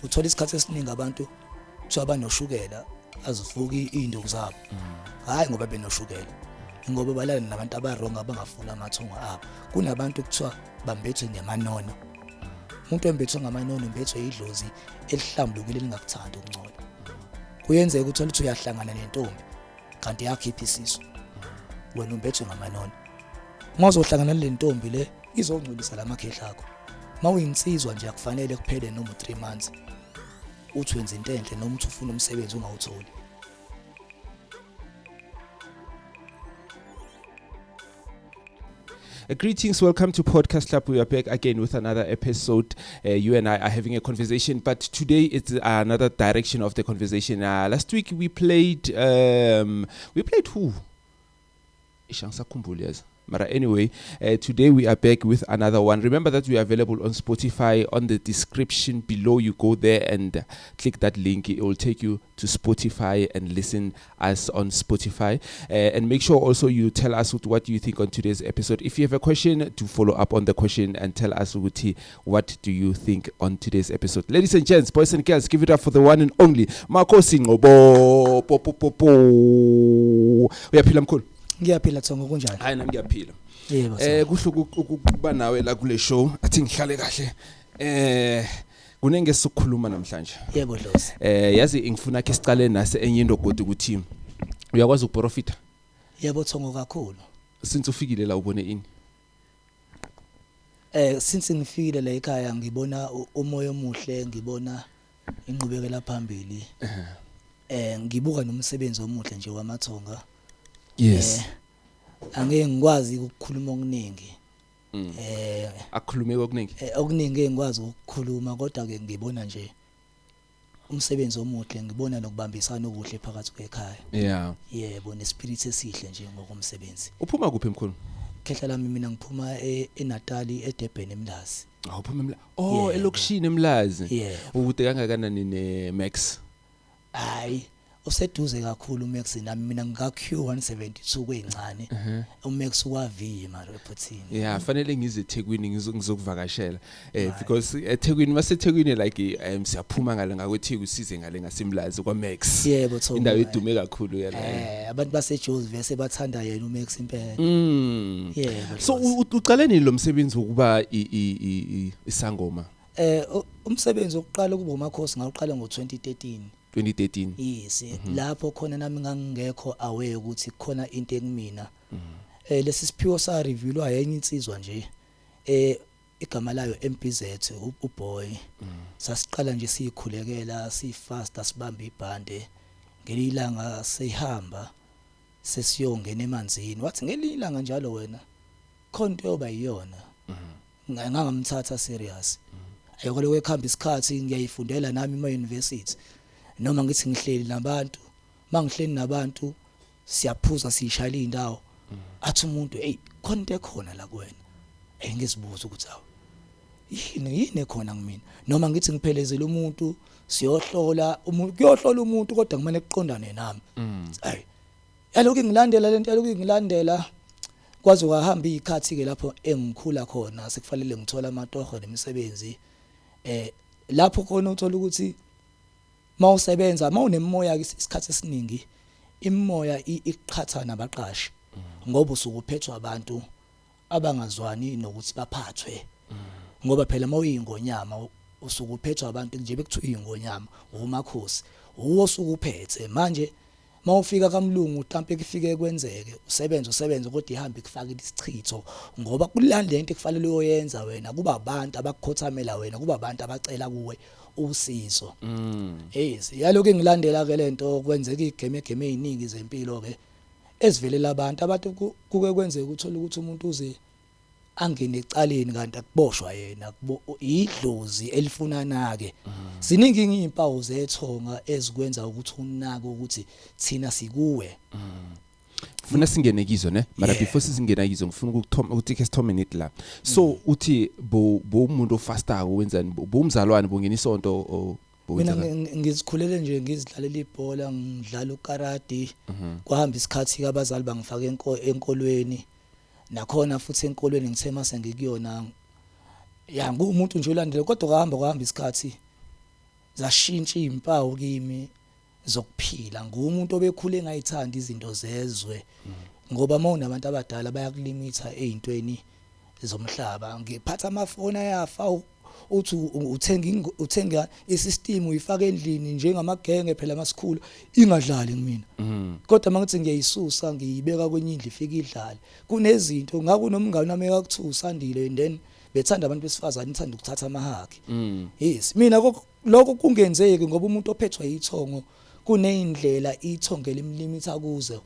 uthola isikhathi esiningi abantu kuthiwa banoshukela azivuki induku zabo hayi ngoba benoshukela ngoba balala nabantu abaronga abangafuni amathongo abo kunabantu kuthiwa bambethwe ngemanono umuntu embethwe ngamanono umbethwe idlozi elihlambulukile lingakuthanda ukungcola kuyenzeka ukuthi uyahlangana nentombi kanti yakhipha isisu wena umbethwe ngamanono mazohlangana nentombi le izongcolisa lamakhehla akho mawuyinsizwa nje akufanele kuphele noma 3 months uthi wenza into enhle noma uthi ufuna umsebenzi ungawutholi. Greetings, welcome to Podcast Club. We are back again with another episode. You and I are having a conversation, but today it's another direction of the conversation. Last week we played who? But anyway, today we are back with another one. Remember that we are available on Spotify. On the description below, you go there and click that link. It will take you to Spotify and listen us on Spotify. And make sure also you tell us what you think on today's episode. If you have a question, to follow up on the question and tell us what do you think on today's episode. Ladies and gents, boys and girls, give it up for the one and only Makosi Ngobo. Uyaphila mkhulu? Ngiyaphila Thongo kunjani? Hayi nami ngiyaphila. Yebo. Kuhle ukuba nawe la kule show. Athi ngihlale kahle. Kunenge sokukhuluma namhlanje. Yebo Dlozi. Yazi ngifuna ke sicale nase enye into kodwa ukuthi uyakwazi ukuprofita. Yebo Thongo kakhulu. Since ufikile la ubone ini? Since ngifikile la ekhaya ngibona umoya omuhle, ngibona inqubekela phambili. Ngibuka nomsebenzi omuhle nje wamathonga. Yes. Angeke ngikwazi ukukhuluma okuningi. Akukhulume okuningi. Okuningi engikwazi ukukhuluma kodwa ke ngibona nje umsebenzi omuhle, ngibona nokubambisana okuhle phakathi kwekhaya. Yeah. Yebo nespirit esihle nje ngokomsebenzi. Uphuma kuphi emkhulu? Khehla lami mina ngiphuma eNatali eDurban eMlazi. Uphuma eMlazi. Oh, elokishini eMlazi. Yeah. Ukude kangakanani neMax? Hayi. Useduze kakhulu uMax nami mina ngika Q172 kwencane uMax wavi eMarepothini. Yeah, fanele ngize eThekwini ngizokuvakashela because eThekwini maseThekwini like siyaphuma ngale ngakweTheku size ngale ngaseMlazi kwaMax. Yebo Thongo. Indawo edume kakhulu yala. Abantu baseJoseph sebathanda yena uMax impela. Yebo. So uqaleni lo msebenzi wokuba isangoma? Umsebenzi wokuqala kuba uMakhosi ngawuqala ngo2013. 2013. Yes, lapho khona nami ngangekho aware ukuthi khona into ekumina. Lesi siphiwo sa revealwa yenye insizwa nje. Igama layo MPZ uBoy. Sasiqala nje sikhulekela, sifasta sibamba ibhande. Ngelilanga sehamba sesiyongena emanzini. Wathi ngelilanga njalo wena khonto yoba yiyona. Ngangamthatha serious. Ayoko lokukhamba isikhathi ngiyayifundela nami ema-university. Noma ngithi ngihleli nabantu mangihleli nabantu siyaphuza siyishayela indawo athi umuntu khona into ekhona la kuwena ngizibuza ukuthi awu yini ekhona kumina noma ngithi ngiphelezela umuntu siyohlola umuntu kuyohlola umuntu kodwa kumele kuqondane nami yaloku ngilandela lento yaloku ngilandela kwazi kwahamba ikhathi ke lapho engikhula khona sekufanele ngithola amatoho nemisebenzi lapho khona uthola ukuthi mawusebenza mawunemoya isikhathi esiningi imoya iqhatha nabaqashi ngoba usukuphethwa abantu abangazwani nokuthi baphathwe ngoba phela mawuyingonyama usukuphethwa abantu nje bekuthiwa ingonyama uMakhosi uwo sukuphethe manje mawufika kaMlungu utampe kufike kwenzeke usebenza kodwa ihambe kufaka isichitho ngoba kulanda into ekufanele uyoyenza wena kuba abantu abakukhothamela wena kuba abantu abacela kuwe usizo. Yes, yaloku engilandela ke lento kwenzeka igame eziningi zempilo ke ezivelela abantu kuke kwenzeka uthola ukuthi umuntu uze angene ecaleni kanti akuboshwa yena idlozi elifunana ke ziningi izimpawu zethonga ezikwenza ukuthi unake ukuthi thina sikuwe. Funa singene kizo ne mara before singena kizo ngifuna ukuthi ke sithome nit la so uthi bo umuntu ofasta wenzani bo umzalwane bongena isonto mina ngizikhulele nje ngizidlalela ibhola ngidlala ukarate kwahamba isikhathi ke abazali bangifaka enkolweni nakhona futhi enkolweni ngithe mase ngikuyona ya ngumuntu nje ulandele kodwa kuhamba isikhathi zashintsha izimpawu kimi zokuphila ngumuntu obekhule engayithanda izinto zezwe ngoba mawunabantu abadala bayakulimitha ezintweni zomhlaba ngiphatha amafoni ayafa uthi uthenga isystem uyifaka endlini njengamagenge phela amasikhulu ingadlali kumina kodwa mangithi ngiyayisusa ngiyibeka kwenye indlu ifika idlale kunezinto ngakunomngane nami ekuthusa andile and then bethanda abantu besifazane ithanda ukuthatha amahaki yes mina lokho kungenzeki ngoba umuntu ophethwe yithongo kuneyindlela ithonge limlimitha kuze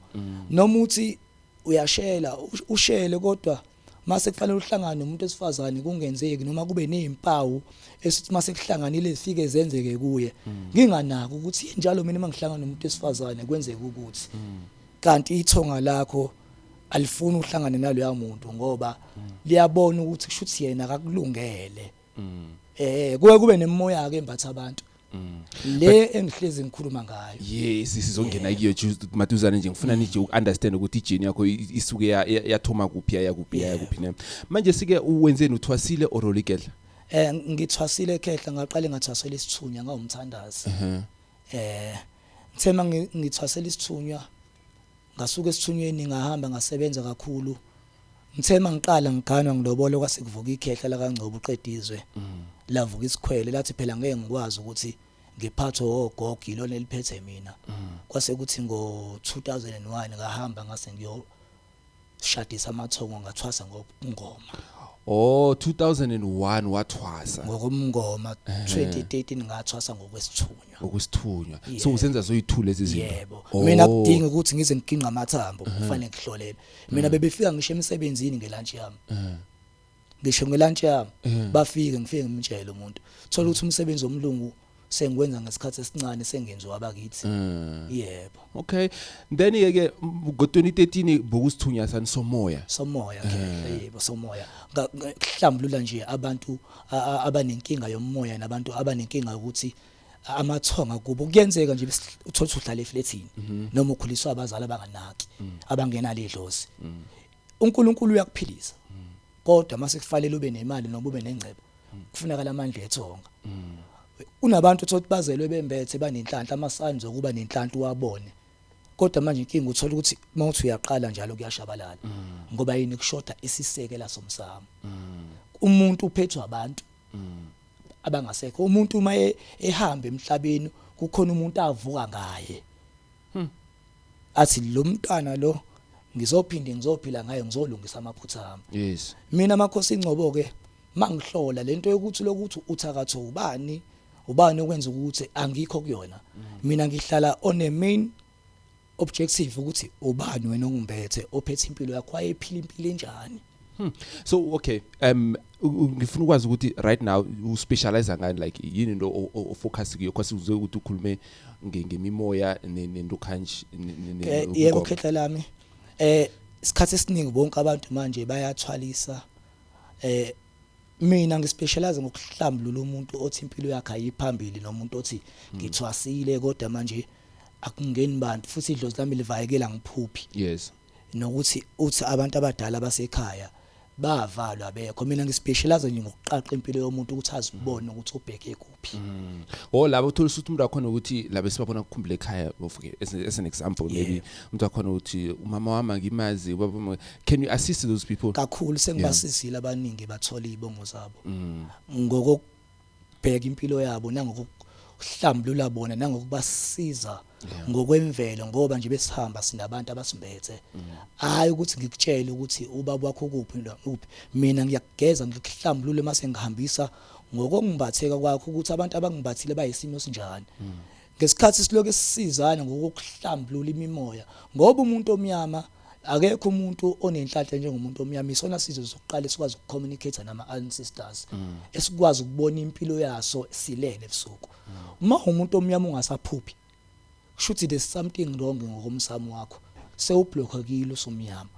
noma uthi uyashela ushele kodwa mase kufanele uhlangane nomuntu esifazane kungenzeki noma kube nezimpawu esithi mase kuhlanganile zifike zenzeke kuye nginganaki ukuthi njalo mina mangihlangana nomuntu esifazane kwenzeka ukuthi kanti ithonga lakho alifuni uhlangane naloya muntu ngoba liyabona ukuthi kushuthi yena akakulungele kuye kube nemoya ake embatha abantu le engihlezi ngikhuluma ngayo yes sizongena kiyo maduzane nje ngifuna nje ukunderstand ukuthi ijeni yakho isuke yathoma kuphi yakuphi ne manje sike uwenzeni uthwasile orolikela ngithwasile ekhehla ngaqale ngathwasela isithunya ngawumthandazi ngithema ngithwasela isithunya ngasuka esithunyeni ngahamba ngasebenza kakhulu ngithema ngiqala ngiganwa ngilobolo kwase kuvuka ikhehla la kaNgcobo uqedizwe lavuka isikhwele lathi phela ngeke ngikwazi ukuthi ngiphathwe ogogo ilona eliphethe mina kwase kuthi ngo2001 ngahamba ngase ngiyoshadisa amathongo ngathwasa ngokungoma 2001 wathwasa ngokumngoma 2013 ngathwasa ngokwesithunywa so usenza zoyithule lezi zinto yebo mina kudinga ukuthi ngize ngiginqa amathambo kufanele ngihlolele mina bebefika ngisho emsebenzini ngelunch yami ngisho ngelunch yami bafike ngifike ngimtshela umuntu thola ukuthi umsebenzi womlungu sengikwenza ngesikhathi esincane sengenziwa abakithi yebo okay then yeke ngo2013 bokusithunya sani somoya yebo somoya ngahlambulula nje abantu abanenkinga yomoya nabantu abanenkinga ukuthi amathonga kubo kuyenzeka nje uthola uhlala eflatini noma ukhuliswa abazali abanganaki abangenalo idlozi uNkulunkulu uyakuphilisa kodwa mase kufanele ube nemali noma ube nengcebo kufuneka amandla ethonga unabantu thothi bazelwe bembethe banenhlanhla amasani zokuba nenhlanhla uwabone kodwa manje inkinga uthola ukuthi mawuthi uyaqala njalo kuyashabalala ngoba yini kushoda isisekela somsamo umuntu uphethwe abantu abangasekho umuntu uma ehamba emhlabeni kukhona umuntu avuka ngaye athi lo mntwana lo ngizophila ngaye ngizolungisa amaphutha ami yes mina amakhosi ingcobo ke mangihlola lento yokuthi lokuthi uthakatho ubani okwenza ukuthi angikho kuyona mina ngihlala on a main objective ukuthi ubani wena ongimbethe ophethe impilo yakho ayephila impilo enjani so okay ngifuna ukwazi ukuthi right now you specialize ngani like yini into ofocus kuyo kwase uzoe ukuthi ukhulume ngemimoya nento kanje yebo khehla lami isikhathi esiningi bonke abantu manje bayathwalisa mina ngispecialize ngokuhlambulula umuntu othi impilo yakhe ayiphambili nomuntu othi ngithwasile kodwa manje akungeni bantu futhi idlozi lami livayekela ngiphuphi yes nokuthi uthi abantu abadala basekhaya bavalwa bekho mina ngispecialize nje ngokuqaqa impilo yomuntu ukuthi azibone ukuthi ubheke kuphi labo uthola ukuthi umuntu akhona ukuthi labe sibabona ukukhumbula ekhaya as an example maybe umuntu akhona ukuthi umama wami ngimazi ubaba can you assist those people kakhulu sengibasizile abaningi bathola izibongo zabo ngokubheka impilo yabo nangokuhlambulula bona nangokubasiza ngokwemvelo ngoba nje besihamba sinabantu abasimbethe hayi ukuthi ngikutshele ukuthi ubaba wakho kuphi mina ngiyakugeza ngikuhlambulule mase ngihambisa ngokongibatheka kwakho ukuthi abantu abangibathile bayisimo sinjani ngesikhathi siloke sisizana ngokuhlambulula imimoya ngoba umuntu omnyama akekho umuntu onenhlanhla njengomuntu omnyama isona sizwe sokuqala sikwazi ukucommunicate nama ancestors esikwazi ukubona impilo yaso silele ebusuku uma umuntu omnyama ungasaphuphi kushuthi there's something wrong ngokomsamo wakho sewubhlokha kilo somnyama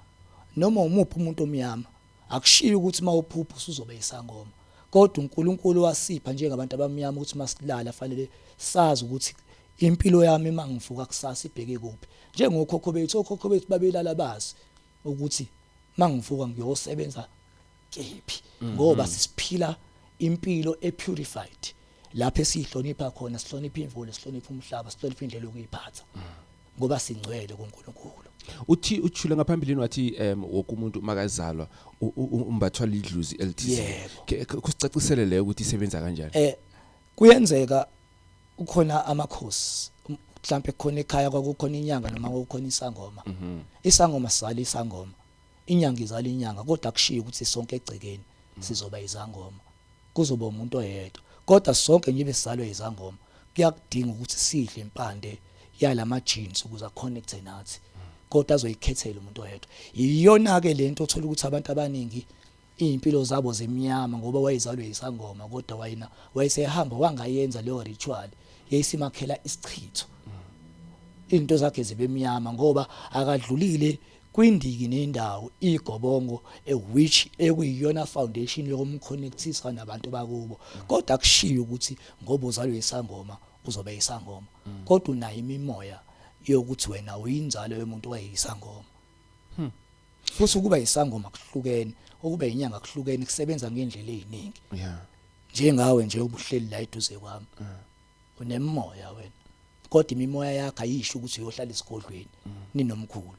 noma umuphi umuntu omnyama akushiya ukuthi mawuphupha usuzobe isangoma kodwa uNkulunkulu wasipha njengabantu abamnyama ukuthi masilala fanele sazi ukuthi impilo yami mangivuka kusasa ibheke kuphi njengokhokho bethu babelala bazi ukuthi mangivuka ngiyosebenza kephi ngoba sisiphila impilo epurified lapho esihlonipha khona sihlonipha imvula sihlonipha umhlaba sihlonipha indlela yokuyiphatha ngoba singcwele kuNkulunkulu. Uthi uthule ngaphambilini wathi wonke umuntu makazalwa umbathwa lidluzi elithize. Kusicacisele leyo ukuthi isebenza kanjani? Kuyenzeka ukhona amakhosi mhlambe khona ekhaya kwakukhona inyanga noma kukhona isangoma. Isangoma sizala isangoma. Inyanga izala inyanga kodwa kushiya ukuthi sonke egcekeni sizoba izangoma. Kuzoba umuntu oyedwa. Kodwa sonke nje besizalwe izangoma. Kuyakudinga ukuthi sidle impande yalama genes ukuze aconnecte nathi. Kodwa azoyikhethela umuntu oyedwa. Iyona ke lento othola ukuthi abantu abaningi impilo zabo zemnyama ngoba wayizalwe isangoma kodwa wayina wayesehamba wangayenza leyo ritual yayisimakhela isichitho. Into zakhe zibemnyama ngoba akadlulile kwindiki nendawo igobongo which ekuyiyona foundation yokumconnectisa nabantu bakubo. Kodwa kushiya ukuthi ngoba uzalwe isangoma uzobe isangoma. Kodwa unayo imimoya yokuthi wena uyinzalo yomuntu wayisangoma. Futhi ukuba isangoma kuhlukene, ukuba inyanga kuhlukene kusebenza ngendlela eziningi. Njengawe nje ubuhleli la eduze kwami. Unemoya wena. Kodwa imimoya yakhe ayisho ukuthi uyohlala esigodlweni ninomkhulu.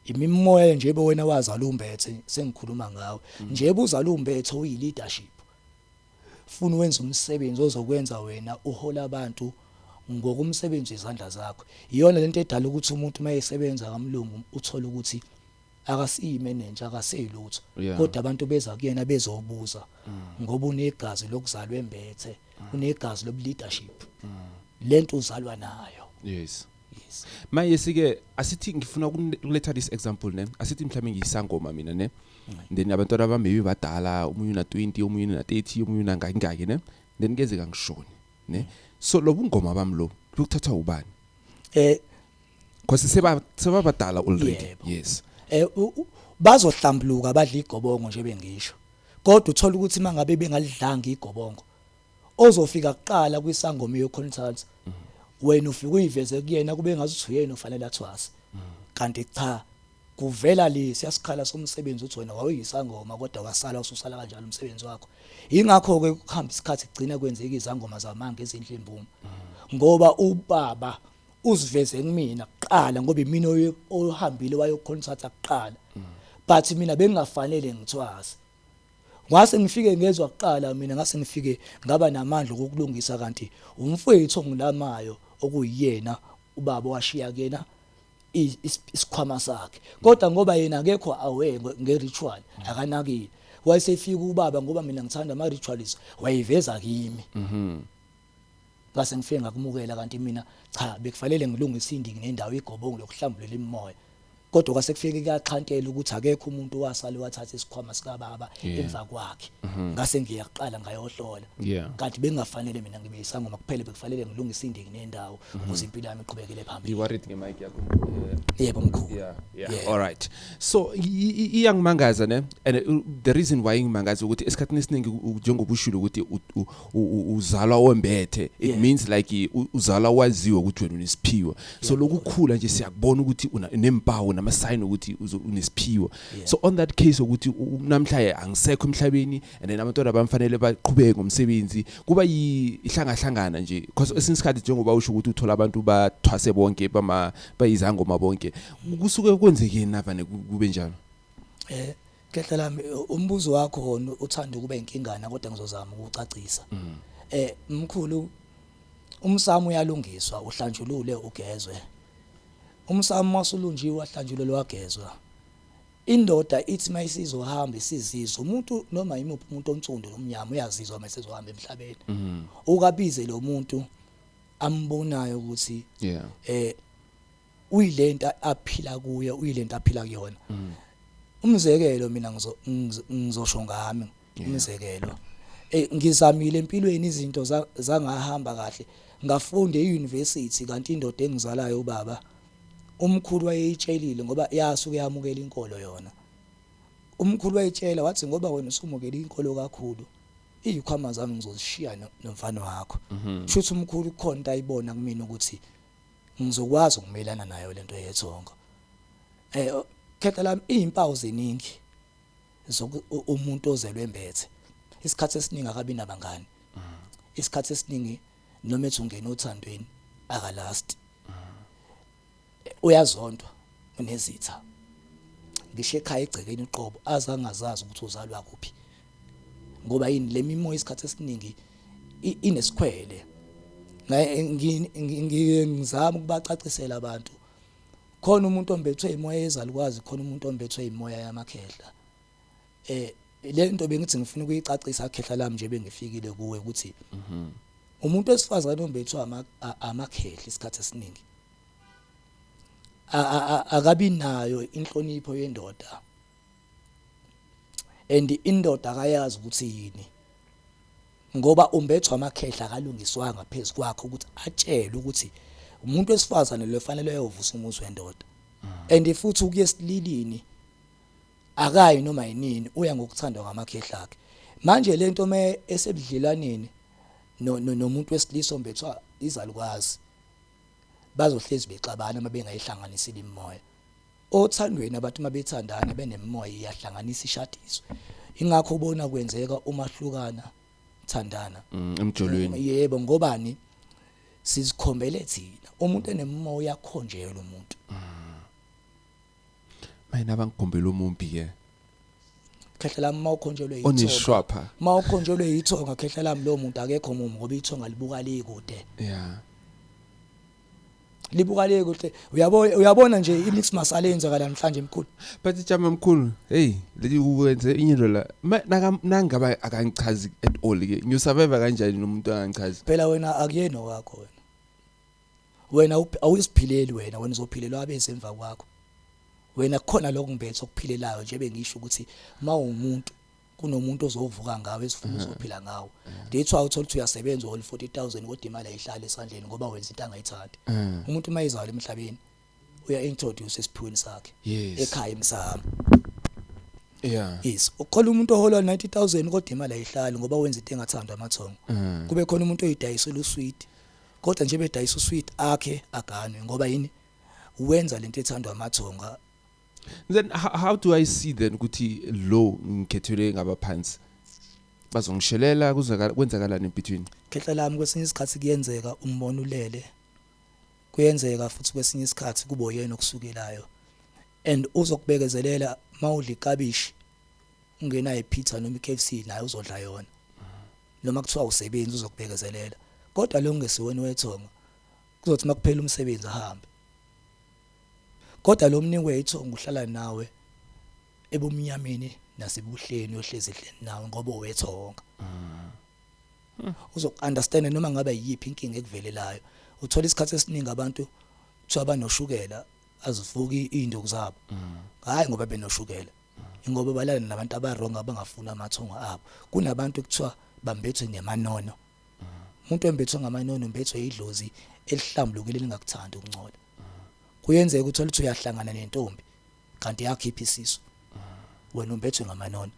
Imimoya nje wena wazala umbethe sengikhuluma ngawe. Nje uzala umbethe uyi leadership. Funa wenza umsebenzi ozokwenza wena uhola abantu ngokumsebenzi izandla zakho. Iyona lento edala ukuthi umuntu mayesebenza kamlungu uthola ukuthi akasiyimanager akaselutho. Kodwa abantu beza kuyena bezobuza ngoba unegazi lokuzalwa embethe, unegazi lobu leadership. Lento uzalwa nayo. Yes. Maye sike asithi ngifuna ukuletha this example ne. Asithi mhlawumbe ngiyisangoma mina ne. Then abantwana bami badala, umunye una 20, umunye una 30, umunye una ngakingaki ne. Then ngeze kangishoni ne. So lo bungoma bami lo ukuthatha ubani? Because sebabadala already. Yes. Bazohlambuluka badla igobongo nje bengisho. Kodwa uthola ukuthi mangabe bengalidlanga igobongo ozofika kuqala kwisangoma yoconsultant wena ufika uyiveze kuyena kube ngazuthi uyena ufanele athwase. Kanti cha kuvela siyasikhala somsebenzi uthi wena wawuyisangoma kodwa wasala ususala kanjalo umsebenzi wakho. Ingakho ke ukuhamba isikhathi kugcina kwenzeka izangoma zamanga ezindlembumi. Ngoba ubaba uziveze kumina kuqala ngoba imina ohambile wayoconsulta kuqala. But mina bengafanele ngithwase. Ngase ngifike ngezwe kuqala mina ngase ngifike ngaba namandla okulungisa kanti umfowethu ongilamayo okuyiyena ubaba washiya kena isikhwama sakhe. Kodwa ngoba yena akekho aware ngeritual akanakile. Wayesefika ubaba ngoba mina ngithanda ama rituals wayiveza kimi. Ngase ngifike ngakumukela kanti mina cha bekufanele ngilungise indiki nendawo igobongo lokuhlambulela imimoya. Kodwa kwase kufike kuyaxhantela ukuthi akekho umuntu wasale wathatha isikhwama sika baba emva kwakhe. Ngase ngiyaqala ngayohlola. Kanti bengafanele mina ngibe isangoma kuphela bekufanele ngilungise indiki nendawo ukuze impilo yami iqhubekele phambili. You worried ngemic yakho? Yebo mkhulu. Yeah. All right. So iyangimangaza ne and the reason why ngimangaza ukuthi esikhathini esiningi njengoba ushilo ukuthi uzalwa wembethe it means like uzalwa waziwe ukuthi wena unesiphiwo. So lokukhula nje siyakubona ukuthi unempawu nama sign ukuthi unesiphiwo. So on that case ukuthi namhlanje angisekho emhlabeni and then abantwana bamfanele baqhubeke ngomsebenzi kuba ihlangahlangana nje because esinsikhathi njengoba usho ukuthi uthola abantu bathwase bonke bayizangoma bonke kusuke kwenzekeni navane kube njalo. Khetha lami umbuzo wakho wona uthanda ukuba inkingana kodwa ngizozama ukucacisa. Mkhulu umsamo uyalungiswa uhlanjulule ugezwe. Umsamo wasulunjiwe wahlanjulelwa wagezwa. Indoda ithi mayisizohamba isizizwa umuntu noma yimuphi umuntu onsundu nomnyama uyazizwa mayesezohamba emhlabeni. Ukabize lo muntu ambonayo ukuthi uyilento aphila kuyo uyilento aphila kuyona. Umzekelo mina ngizosho ngami umzekelo ngizamile empilweni izinto zangahamba kahle ngafunda euniversity kanti indoda engizalayo ubaba umkhulu wayeyitshelile ngoba yasuke yamukela inkolo yona. Umkhulu wayitshela wathi ngoba wena usumukela inkolo kakhulu izikhwama zami ngizozishiya nomfana wakho. Shuthi umkhulu khona ayibona kumina ukuthi ngizokwazi ukumelana nayo lento yethongo. Khetha lami izimpawu zeningi umuntu ozelwe embethe. Isikhathi esiningi akabi nabangani. isikhathi esiningi noma ethi ungena othandweni akalast uyazontwa unezitha ngisho ekhaya egcekeni uqobo azangazazi ukuthi uzalwa kuphi ngoba yini le mimoya isikhathi esiningi inesikhwele ngizama ukubacacisela abantu khona umuntu ombethwe imoya yezalukwazi khona umuntu ombethwe imoya yamakhehla le nto bengithi ngifuna ukuyicacisa akhehla lami nje bengifikile kuwe ukuthi umuntu wesifazane ombethwe amakhehla isikhathi esiningi akabi nayo inhlonipho yendoda and indoda akayazi ukuthi yini ngoba umbethwa amakhehla akalungiswanga phezulu kwakhe ukuthi atshele ukuthi umuntu wesifazane lo fanele uyovusa umuzi wendoda and futhi ukuye esililini akayi noma yinini uya ngokuthandwa ngamakhehla akhe manje lento esebudlelwaneni nomuntu wesilisa ombethwa izalukwazi bazohlezi bexabana mabengayihlanganisile imimoya othandweni abantu mabethandana benemimoya iyahlanganisa ishadiso ingakho ubona kwenzeka umahlukana thandana emjolweni yebo ngobani sizikhombele thina umuntu enemimoya uyakhonjelwa umuntu mina bangikhombela umumbi ke khehla lami mawukhonjelwe onishwapha mawukhonjelwe yithonga khehla lami lo muntu akekho mumu ngoba ithonga libuka likude libuka lekude uyabona nje imix masala yenzeka namhlanje emkhulu but ijama mkhulu hey leli uwenze inyilo la nangaba akangichazi at all ke ngiyo survive kanjani nomuntu angangichazi phela wena akuyena wakho wena awusiphileli wena uzophilelwa abesemva kwakho wena khona lokungibethe okuphilelayo nje bengisho ukuthi mawumuntu kunomuntu ozovuka ngawe esifuna uzophila ngawo ndithwa uthola ukuthi uyasebenza ol 40,000 kodwa imali ayihlala esandleni ngoba wenza into angayithandi umuntu mayizala emhlabeni uya introduce esiphiweni sakhe ekhaya emsamo yes ukhola umuntu ohola 90,000 kodwa imali ayihlali ngoba wenza into engathandwa amathongo kube khona umuntu oyidayisela usweet kodwa nje bedayisa usweet akhe aganwe ngoba yini wenza lento ethandwa amathonga. Then how do I see then ukuthi lo ngikhethelwe ngabaphansi bazongishelela kwenzakalani in between? Khehla lami kwesinye isikhathi kuyenzeka umbona ulele kuyenzeka futhi kwesinye isikhathi kubo yena okusukelayo and uzokubekezelela mawudla ikabishi ungena ePizza noma iKFC naye uzodla yona noma kuthiwa usebenza uzokubekezelela kodwa lo ngesiwena wethonga kuzothi makuphela umsebenzi ahambe kodwa lo mningi wethonga uhlala nawe ebumnyameni nasebuhleni ohlezi ehleni nawe ngoba wethonga uzokunderstand noma ngabe yipi inkinga ekuvelelayo uthola isikhathi esiningi abantu kuthiwa banoshukela azivuki izinto zabo hayi ngoba benoshukela ingoba balana nabantu abarong abangafuna amathonga abo kunabantu kuthiwa bambethwe nemanono umuntu embethwe ngamanono umbethwe idlozi elihlambulukile lingakuthanda ukungcola kuyenzeka uthola ukuthi uyahlangana nentombi kanti yakhipha isisu wena umbethwe ngamanono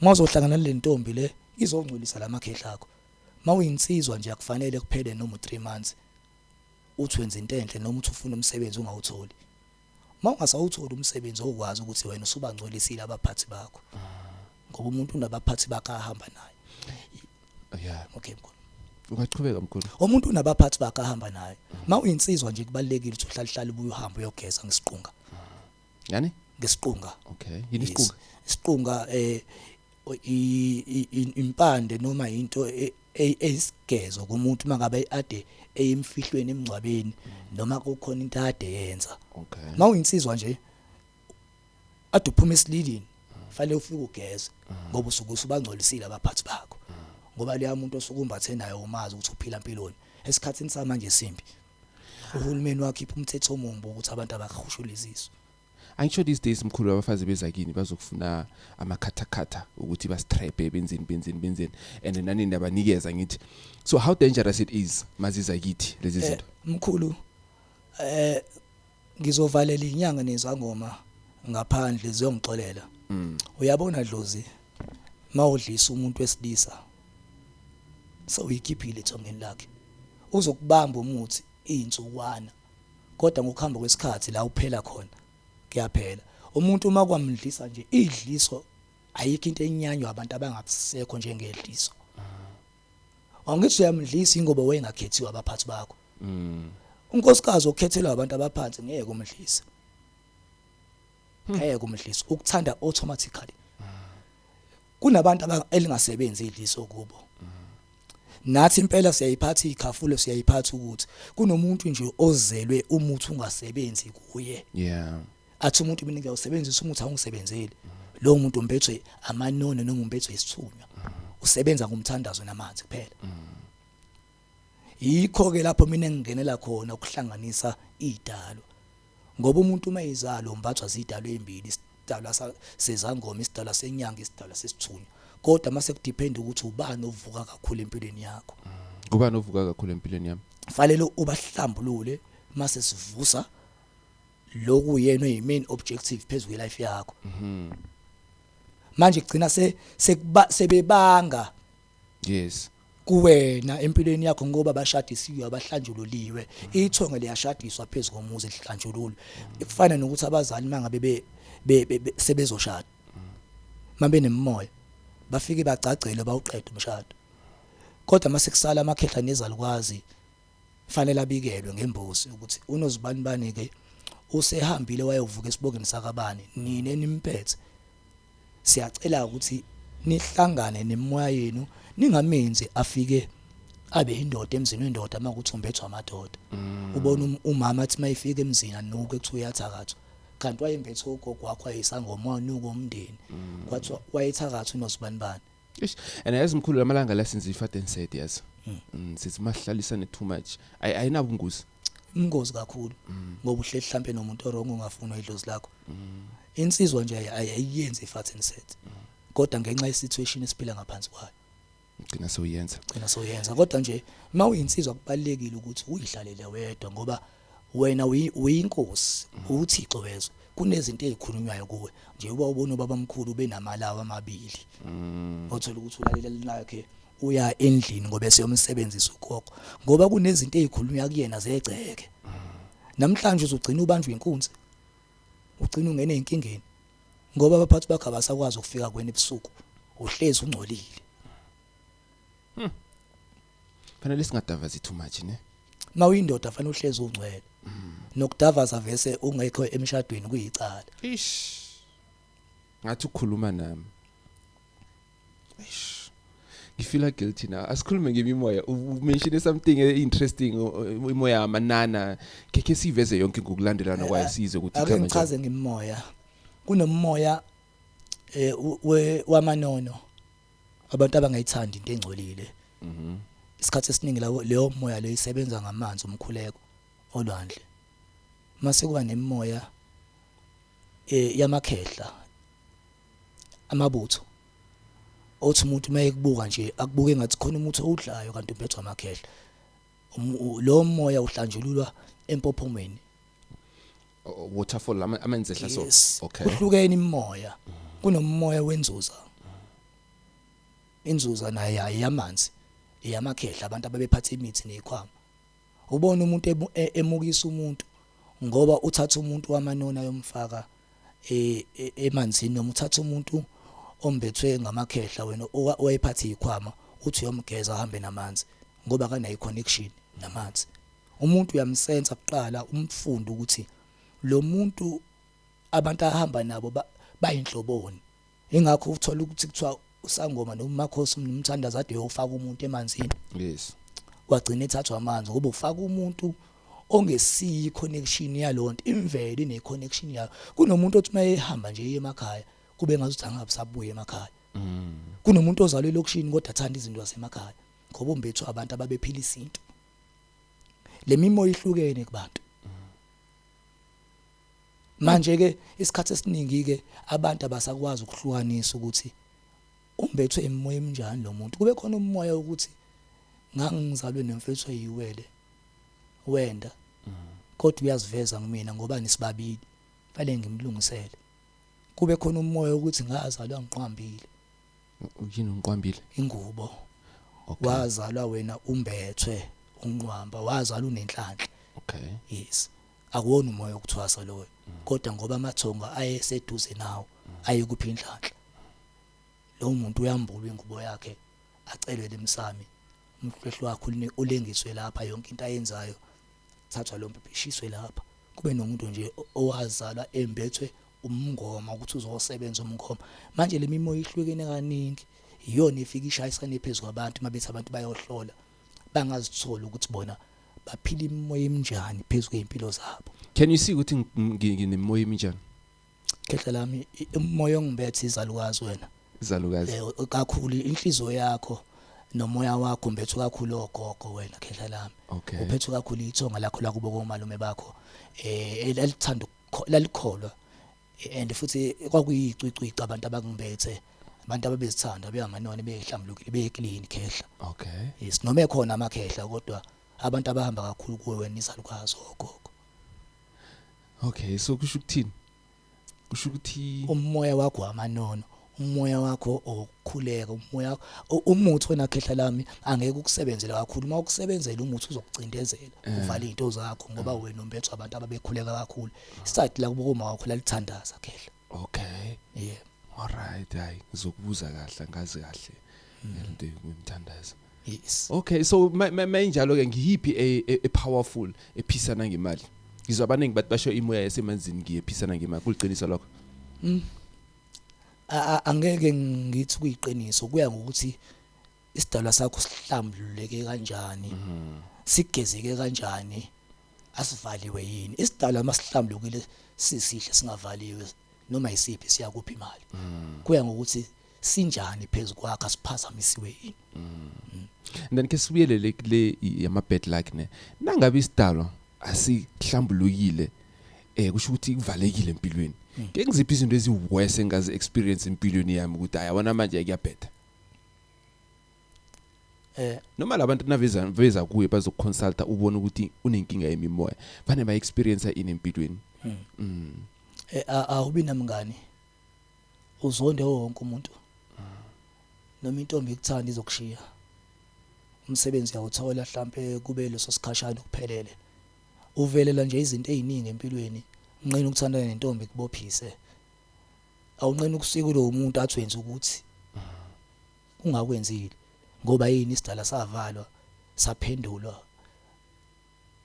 mawuzohlangana nale ntombi le izongcolisa lamakhehla akho mawuyinsizwa nje akufanele kuphele noma 3 months uthi wenza into enhle noma uthi ufuna umsebenzi ungawutholi mawungasawutholi umsebenzi okwazi ukuthi wena usubangcolisile abaphathi bakho ngoba umuntu unabaphathi bakhe ahamba naye okay mkhulu ungaqhubeka mkhulu umuntu unabaphathi bakhe ahamba naye mawuyinsizwa nje kubalekile ukuthi uhlala ubuye uhambe uyogeza ngesiqunga yani ngesiqunga okay yini isiqunga isiqunga impande noma into esigezo kumuntu mangabe ade eyimfihlweni emngcwabeni noma kukhona into ade yenza okay mawuyinsizwa nje ade uphuma esililini fanele ufike ugeze ngoba usuke usubangcolisile abaphathi bakho ngoba leya muntu osukumbathe naye umazi ukuthi uphila impilweni esikhatsini samanje simbi uhulumeni wakhipha umthetho omumbi ukuthi abantu abakhushuliziswe. Angisho these days mkhulu abafazi bezakini bazokufuna amakhathakhatha ukuthi bastraphe benzini and nani nabanikeza ngithi so how dangerous it is maziza kithi lezi zinto mkhulu ngizovalela inyanga nezangoma ngaphandle ziyongixolela uyabona Dlozi mawudlisa umuntu wesilisa so uyikhiphile ethongeni lakhe uzokubamba umuthi izinsukwana kodwa ngokuhamba kwesikhathi la uphela khona kuyaphela umuntu uma kwamdlisa nje idliso ayikho into enyanywa abantu abangabisekho njengedliso Angithi uyamdlisa ingoba wayengakhethiwe abaphathi bakho. Mm. Unkosikazi okhethelwa abantu abaphansi ngeke umdlisa. Ngeke umdlisa ukuthanda automatically. Kunabantu elingasebenzi idliso kubo. Nathi impela siyayiphatha ikhafulo siyayiphatha ukuthi kunomuntu nje ozelwe umuthi ungasebenzi kuye. Yeah. Athi umuntu mina ngiyawusebenzisa umuthi awungisebenzeli. Lo muntu umbethwe amanono noma umbethwe isithunywa. Usebenza ngomthandazo namanzi kuphela. Yikho ke lapho mina ngingenela khona ukuhlanganisa idalo. Ngoba umuntu mayizalo umbathwa zidalo ezimbili, isidalwa sezangoma, isidalwa senyanga, isidalwa sesithunywa. Kodwa mase kudepend ukuthi ubani ovuka kakhulu empilweni yakho. Ubani ovuka kakhulu empilweni yami? Fanele ubahlambulule mase sivusa lokhu yena oyimain objective phezulu life yakho. Manje kugcina sebebanga Yes. kuwena empilweni yakho ngoba bashadisiwe abahlanjululiwe. Ithonga liyashadiswa phezulu komuzi lihlanjululwe. Kufana nokuthi abazali mangabe sebezoshada. Mabe nemoya bafike bagcagcele bawuqeda umshado. Kodwa mase kusala amakhehla nezalukwazi fanele abikelwe ngembuzi ukuthi unozibani bani ke usehambile wayovuka esibongeni sakabani nine nimphethe. Siyacela ukuthi nihlangane nemoya yenu ningamenzi afike abe indoda emzini wendoda makuthi umbethwa amadoda. Ubona umama athi mayifika emzini anuke kuthi uyathakathwa. Kanti wayembethe ugogo wakho ayisangoma nuko umndeni. Kwathi wayethakatha unozibani bani. And as mkhulu lamalanga lessons ifat and said yes. Sithi mahlalisane too much. Ayinabungozi. Ingozi kakhulu ngoba uhle mhlambe nomuntu orong ungafuna idlozi lakho. Insizwa nje ayiyenzi ifat and said. Kodwa ngenxa yesituation esiphila ngaphansi kwayo. Gcina soyenza. Kodwa nje mawuyinsizwa kubalekile ukuthi uyihlalele wedwa ngoba wena uyinkosi, uThixo wezwe. Kunezinto ezikhulunywayo kuwe. Nje ubona ubaba omkhulu benamalawa amabili. Othola ukuthi ulalela lakhe uya endlini ngoba eseyomsebenzisa ugogo. Ngoba kunezinto ezikhulunywa kuyena zegceke. Namhlanje uzogcina ubanjwe inkunzi. Ugcina ungene enkingeni. Ngoba abaphathi bakho abasakwazi ukufika kwena ebusuku. Uhlezi ungcolile. Fanele singadavazi too much ne. Mawuyindoda fanele uhlezi ungcwele. Nokudavaza vese ungekho emshadweni kuyicala. Ngathi ukukhuluma nami. Ngifeel guilty now. Asikhulume ngemimoya. U mention something interesting imoya yamanana. Keke siveze yonke ngokulandelana kwayisizwe ukuthi ake ngichaze ngemimoya. Kunomoya wamanono. Abantu abangayithandi into engcolile. Isikhathi esiningi leyo moya leyo isebenza ngamanzi umkhuleko olwandle. Mase kuba nemoya yamakhehla amabutho. Othi umuntu mayekubuka nje akubuke ngathi khona umuntu owudlayo kanti uphethwe amakhehla. Lo moya uhlanjululwa empophomeni. Waterfall amanzi ehla so. Okay. Kuhlukene imoya. Kunomoya wenzuza. Inzuza naye ayamanzi. Iyamakhehla abantu ababephatha imithi nezikhwama. Ubona umuntu emukisa umuntu ngoba uthatha umuntu wamanona yomfaka emanzini noma uthatha umuntu ombethwe ngamakhehla wena owayephatha izikhwama uthi uyomgeza ahambe namanzi ngoba kanayi connection namanzi. Umuntu uyamsensa kuqala umfundo ukuthi lo muntu abantu ahamba nabo bayinhloboni. Ingakho uthola ukuthi kuthiwa usangoma nomakhosi umthandaza ade uyofaka umuntu emanzini. Yes. Wagcina ethathwa amanzi ngoba ufaka umuntu ongesiyi connection yalonto imvelo ine connection yayo. Kunomuntu othi mayehamba nje emakhaya kube ngazuthi angabisabuye emakhaya. Kunomuntu ozalwe lokushini kodwa athanda izinto zasemakhaya ngoba umbethu abantu ababephila isinto. Le mimoya ihlukene kubantu. Manje ke isikhathi esiningi ke abantu abasakwazi ukuhlukanisa ukuthi umbethwe emoya emnjani lo muntu. Kube khona umoya ukuthi ngangizalwe nemfethu eyiwele wenda kodwa uyaziveza kumina ngoba nisibabili fanele ngimlungisele. Kube khona umoya ukuthi ngazalwa ngiqhambile. Yini unqwambile? Ingubo. Okay. Wazalwa wena umbethwe unqwamba wazalwa unenhlanhla. Okay. Yes. Akuwona umoya okuthwasa loyo. Kodwa ngoba amathonga ayeseduze nawo ayekuphi inhlanhla. Lo muntu uyambulwa ingubo yakhe acelwe lemsami umhlehlo wakho ulengiswe lapha yonke into ayenzayo thathwa lo mpepho ishiswe lapha kube nomuntu nje owazalwa embethwe umngoma ukuthi uzosebenza umngoma manje lemimoya ihlukene kaningi iyona ifika ishayisana phezulu kwabantu mabethi abantu bayohlola bangazithola ukuthi bona baphila imimoya eminjani phezulu kweimpilo zabo. Can you see ukuthi nginemoya eminjani? Khehla lami umoya ongibethe izalukazi wena. Izalukazi. Kakhulu inhliziyo yakho nomoya wakho umbethe kakhulu ogogo wena khehla lami. Okay. Uphethe kakhulu ithonga lakho la kubo komalume bakho elithanda lalikholwa and futhi kwakuyicwicwi abantu abangibethe abantu ababezithanda beyamanone beyihlambulukile beyeclean khehla. Okay. Yes noma ekhona amakhehla kodwa abantu abahamba kakhulu kuwe wena izalukazi ogogo. Okay, so kusho ukuthini? Kusho ukuthi umoya wakho amanono, umoya wakho okukhuleka, umoya umuthi wena khehla lami angeke ukusebenzele kakhulu. Uma ukusebenzela umuthi uzokucindezela uvale izinto zakho ngoba wena umbethe abantu ababekhuleka kakhulu. Iside la kubo uma wakho lalithandaza khehla. Okay. Yeah. All right, hayi ngizokubuza kahle ngazi kahle into ngimthandaza. Yes. Okay, so manje ke ngiyiphi e powerful ephisana ngemali? Ngizwa abaningi bathi basho imoya yasemanzini ngiyephisana ngemali. Kuliqiniso lokho? Angeke ngithi kuyiqiniso kuya ngokuthi isidalwa sakho sihlambululeke kanjani, sigezeke kanjani, asivaliwe yini. Isidalwa masihlambulukile sisihle singavaliwe noma isiphi siyakuphi imali. Kuya ngokuthi sinjani phezulu kwakho asiphazamisiwe yini. And then ke sibuyele le yama bad luck ne. Nangabe isidalwa asihlambulukile kusho ukuthi kuvalekile empilweni. Ke ngiziphi izinto eziworse engazi experience empilweni yami ukuthi ayabona manje kuyabhetha. Noma labantu naveza kuye bazoconsulta ubone ukuthi unenkinga yemimoya bane ba experience in empilweni. Awubi namngani uzonde wonke umuntu noma intombi ikuthanda izokushiya umsebenzi yawuthola mhlambe kube leso sikhashana ukuphelele uvelela nje izinto eziningi empilweni unqina ukuthandana nentombi kubophise awunqina ukusika lo muntu atwenza ukuthi ungakwenzile ngoba yini isidala savalwa saphendulwa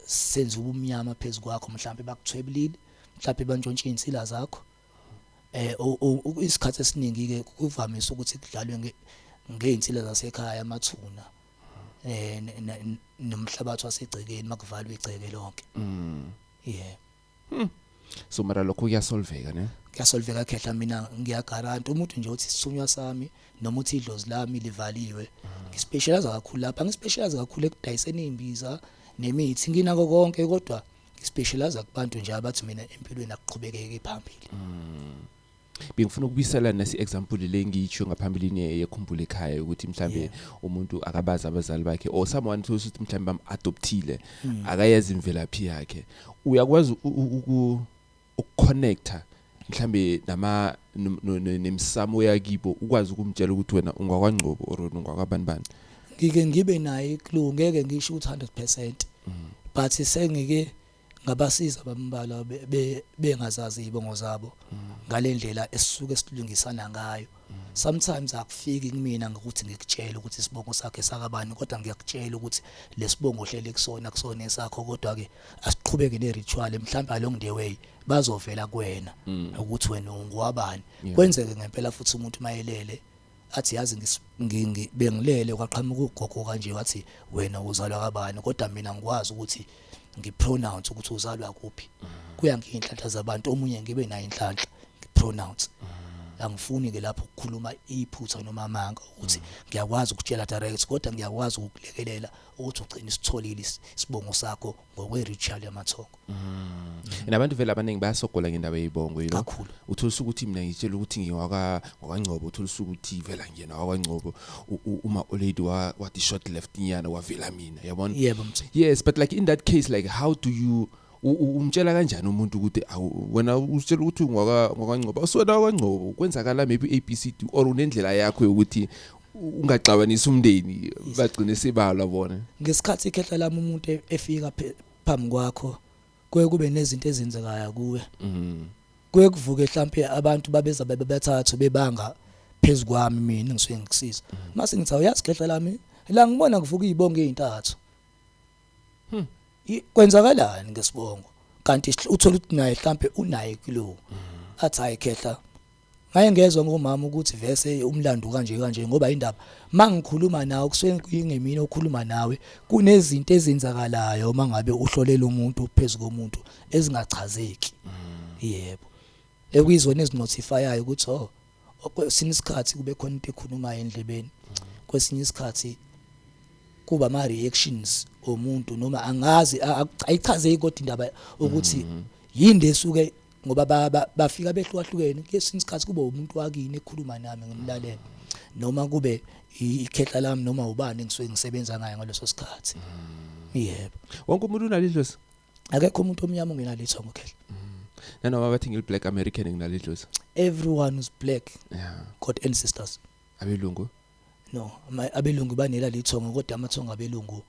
senza ubumnyama phezulu kwakho mhlambe bakuthwebulile mhlambe bantshontshe insila zakho isikhathi esiningi ke kuvamise ukuthi kudlalwe ngeinsila zasekhaya amathuna nomhlabathi wasegcekeni makuvalwe igceke lonke. Yeah. So mara lokho kuyasolveka ne? Kuyasolveka khehla mina ngiyagaranta umuntu nje uthi sisunywa sami noma uthi idlozi lami livaliwe. Ngispecialize kakhulu lapha ngispecialize kakhulu ekudayiseni imbiza nemithi nginako konke kodwa ngispecialize kubantu nje abathi mina empilweni akuqhubekeke phambili. Bengifuna ukubisela nasi example le ngiyitsho ngaphambilini yekhumbula ekhaya ukuthi mhlambe umuntu akabazi abazali bakhe or someone who uthi mhlambe bam-adoptile akayazi imvelaphi yakhe uyakwazi ukuconnecta mhlambe nama nemsamo yakibo ukwazi ukumtshela ukuthi wena ungakwaNgcobo or ungakwabanibani. Ngike ngibe naye iclue ngeke ngisho ukuthi 100% but sengike ngabasiza bambala bengazazi ibongo zabo ngalendlela esisuke silungisana ngayo. Sometimes akufiki kumina ngokuthi ngikutshela ukuthi isibongo sakhe sakabani kodwa ngiyakutshela ukuthi lesibongo hlele kusona esakho kodwa ke asiqhubeke neritual mhlawumbe along the way bazovela kuwena ukuthi wena ungwabani. Kwenzeke ngempela futhi umuntu mayelele athi yazi bengilele kwaqhamuka ugogo kanje wathi wena uzalwa kabani kodwa mina ngikwazi ukuthi ngipronounce ukuthi uzalwa kuphi. Kuya nginhlanhla zabantu omunye ngibe nayo inhlanhla ngipronounce. Angifuni ke lapho ukukhuluma iphutha noma amanga ukuthi ngiyakwazi ukutshela direct kodwa ngiyakwazi ukukulekelela ukuthi ugcine isitholile isibongo sakho ngokwe ritual yamathongo. Nabantu vele abaningi bayasogola ngendaba yezibongo yilo. Uthola ukuthi mina ngitshela ukuthi ngiyakwaNgcobo uthola ukuthi vela ngiyena wakwaNgcobo uma olady wathi short left nyana wavela mina yabona. Yebo. Yes, but like in that case like how do you umtshela kanjani umuntu ukuthi wena usitshela ukuthi ngwakwaNgcobo usona wakwaNgcobo kwenzakala maybe ABCD or unendlela yakho ukuthi ungaxabanisa umndeni bagcine sibalwa bona. Ngesikhathi ikhehla lami umuntu efika phambi kwakho kuye kube nezinto ezenzekayo kuwe. Kuye kuvuke mhlambe abantu babeza bebathathu bebanga phezukwami mina ngisuke ngikusiza. Mase ngithi awuyazi ikhehla lami la ngibona kuvuka izibongo ezintathu kwenzakalani ngesibongo kanti uthola ukuthi naye mhlambe unaye kilo athi ayikhehla ngaye ngezwe ngomama ukuthi vese umlando kanje ngoba indaba mangikhuluma nawe kusuke kuyingemini okhuluma nawe kunezinto ezenzakalayo mangabe uhlolela umuntu phezulu komuntu ezingachazeki yebo ekuyizona ezinotifyayo ukuthi kwesinye isikhathi kube khona into ekhulumayo endlebeni kwesinye isikhathi kuba ama reactions omuntu noma angazi ayichazeki kodwa indaba ukuthi yini lesuke ngoba bafika behlukahlukene kwesinye isikhathi kube umuntu wakini ekhuluma nami ngimlalela noma kube ikhehla lami noma ubani engisuke ngisebenza ngaye ngaleso sikhathi yebo wonke umuntu unalidlozi akekho umuntu omnyama ongenalitho ngokhehla nanoma bathi ngil black American nginalidlozi everyone is black yeah god ancestors abelungu no abelungu banela lithongo kodwa amathongo abelungu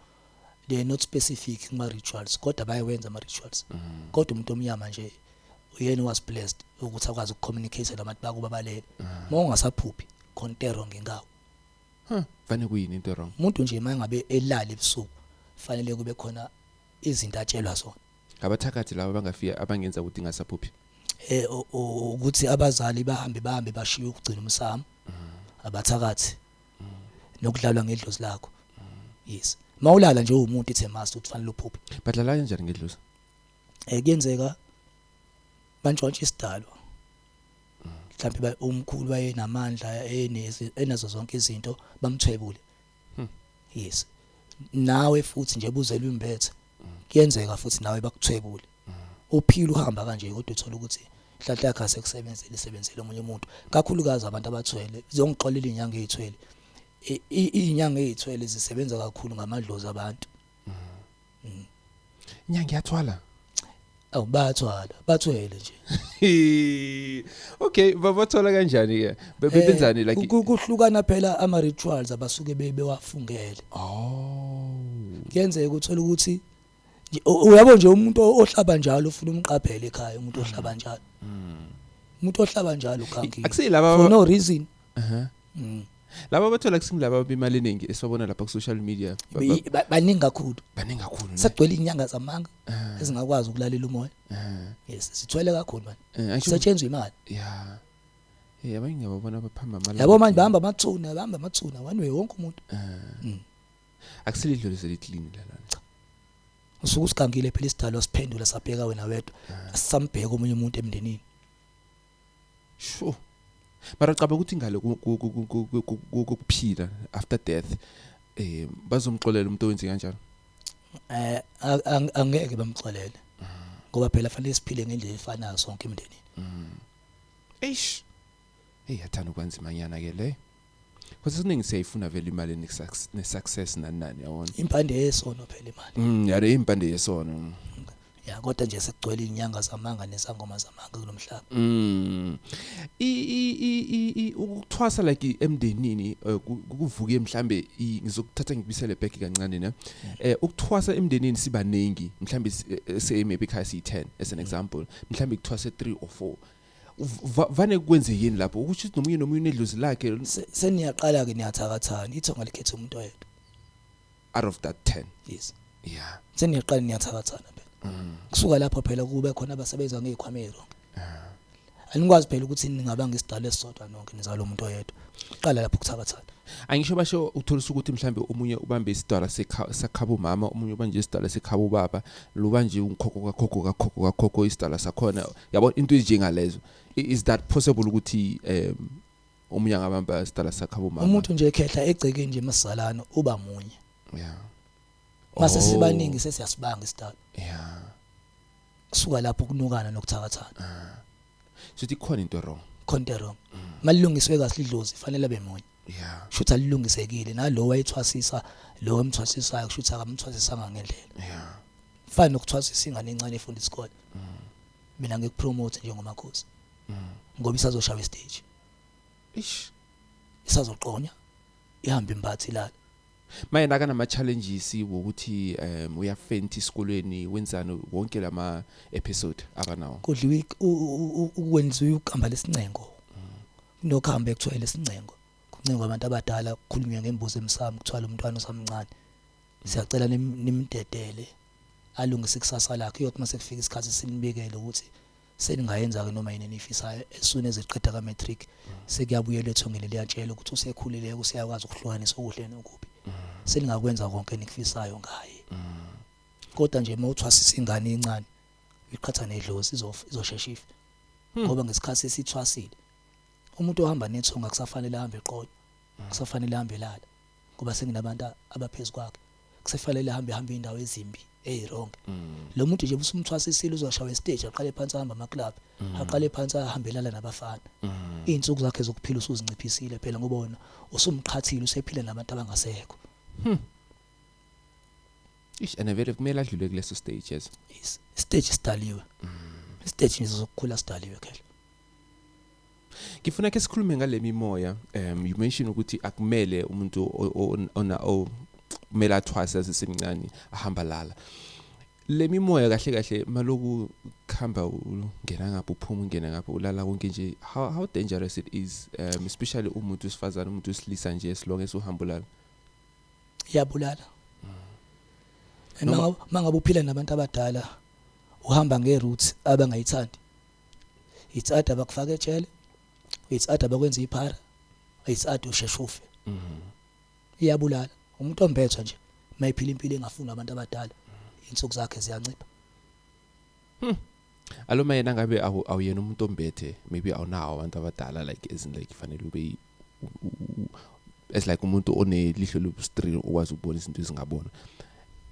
they not specific kuma rituals kodwa bayawenza ama rituals kodwa umuntu omnyama nje uyena was blessed ukuthi akwazi ukucommunicate nabantu bakuba balele mongasaphuphi kontero ngengawo fanele kuyini into wrong umuntu nje mangabe elala ebusuku fanele kube khona izinto atshelwa zona abathakathi laba bangafika abangenza ukuthi ingasaphuphi ukuthi abazali bahambe bashiye ukugcina umsamo abathakathi nokudlalwa ngedlozi lakho yes mawulala nje umuntu ithe master ukuthi fanele uphuphe badlala kanjani ngedlozi kuyenzeka bantshontsha isidalwa mhlawumbe umkhulu wayenamandla enazo zonke izinto bamthwebule yes nawe futhi nje buzelwe imbethe kuyenzeka futhi nawe bakuthwebule uphila uhamba kanje kodwa uthola ukuthi inhlanhla yakhe asebenzele omunye umuntu kakhulukazi abantu abathwele zongixolela inyanga ezithwele inyanga ezithwele zisebenza kakhulu ngamadlozi abantu inyanga yathwala bathwele nje okay babathola kanjani ke bebenzani like kuhlukana phela ama rituals abasuke bewafungele kuyenzeka uthola ukuthi uyabo nje umuntu ohlaba njalo ufuna umqaphele ekhaya umuntu ohlaba njalo umuntu ohlaba njalo khangi akusilaba for no reason laba bathola kusingilaba bemali eningi esibona lapha ku social media baningi kakhulu sagcwele inyanga zamanga ezingakwazi ukulalela umoya yes sithwele kakhulu manje sisetshenzwe imali abanye ngiyabona baphamba amala yabo manje bahamba amathuna wanwe wonke umuntu akusilidlo lesiclean lana usuku usigangile phela isidalo siphendula sabheka wena wedwa asambheka omunye umuntu emndenini sure mara cabanga ukuthi ngale kuphila after death bazomxolela umuntu owenze kanjalo angeke bamxolele ngoba phela fanele siphile ngendlela efanayo sonke emndenini eish yathanda ukwenza imanyana ke le because siningi siyayifuna vele imali ne success nani yabona impande yesono phela imali yare impande yesono ya kodwa nje sekugcwele inyanga zamanga nesangoma zamanga kulomhlaba ukuthwasa like emndenini kuvuke mhlambe ngizokuthatha ngibisele back kancane ne ukuthwasa emndenini sibaningi mhlambe say maybe khasi 10 as an example mhlambe kuthwase 3 or 4 vane kwenze yini lapho ukuthi nomunye unedlozi lakhe seniyaqala ke niyathakathana ithonga likhethe umuntu oyedwa out of that 10 yes yeah seniyaqala niyathakathana phela kusuka lapho phela kube khona abasebenza ngezikhwamero anikwazi phela ukuthi ningabanga isidalo esisodwa nonke nizalo umuntu oyedwa qala lapho ukuthakathana angisho basho utholisa ukuthi mhlambe omunye ubambe isidala sekhaba umama omunye ubanje isidala sekhaba ubaba luba nje unkhokho isidala sakhona yabo into enjengalezo is that possible ukuthi omunye ngabamba isidala sakhaba umama umuntu nje ekhehla egceke nje masalana uba munye yeah mase sibaningi sesiyasibanga isidala yeah kusuka lapho kunukana nokuthakathana sithi khona into wrong malilungiswe kahle idlozi fanele abe munye yeah shutha lilungisekile nalo wayithwasisa lo emthwasisayo kushuthi akamthwasisanga ngendlela yeah fana nokuthwasisa ingane encane efunda isikole mina ngikupromote njengomakhosi ngoba isazoshawa stage isazoqonya ihamba imbathi lala maye nakana ama challenges wokuthi uyafenti esikolweni wenzani wonke lama episode abanawo kudliwa ukwenziwa ukamba lesincengo nokhambe ekuthola lesincengo kuncengwa abantu abadala kukhulunywe ngembuzo emsamo kuthwala umntwana osamncane siyacela nimdedele alungise ikusasa lakhe uyothi mase kufika isikhathi sinibikele ukuthi seningayenza ke noma yini enifisayo as soon as iqeda ka matric sekuyabuyela ethongeni liyatshela ukuthi usekhulile usiyakwazi ukuhlukanisa okuhle nokubi seningakwenza konke enikufisayo ngaye kodwa nje mawuthwasisa ingane encane iqhatha nedlozi izoshesha ife ngoba ngesikhathi esithwasile umuntu ohamba nethonga kusafanele ahambe eqolo kusafanele ahambe lala kuba senginabantu abaphezulu kwakhe kusafanele ahambe indawo ezimbi wrong lo muntu nje busumthwasisile uzoshawa stage aqale phansi ahamba ama club aqale phansi ahambelana nabafana izinsuku zakhe zokuphila usuzinciphisile phela ngoba wona usumqhathile usephila nabantu abangasekho and vele kumele adlule kuleso stage yes stage sidaliwe stage nje zokukhula sidaliwe khela ngifuna ke sikhulume ngale mimoya you mentioned ukuthi akumele umuntu ona kumele athwase asesemncane ahamba lala le mimoya kahle maloku khamba ungena ngapha uphuma ungena ngapha ulala konke nje how dangerous it is especially umuntu usifazana umuntu usilisa nje esilonge esuhamba lala iyabulala mangabe uphila nabantu abadala uhamba ngeroute abangayithandi it's ada bakufaka ejele it's ada bakwenza iphara it's ada usheshufe iyabulala umuntu ombethwa nje mayiphila impilo engafuni abantu abadala insuku zakhe ziyancipha aloma yena ngabe awuyena umuntu ombethe maybe awunawo abantu abadala like as in like fanele ube as like umuntu onelihlo lobustril okwazi ukubona izinto ezingabona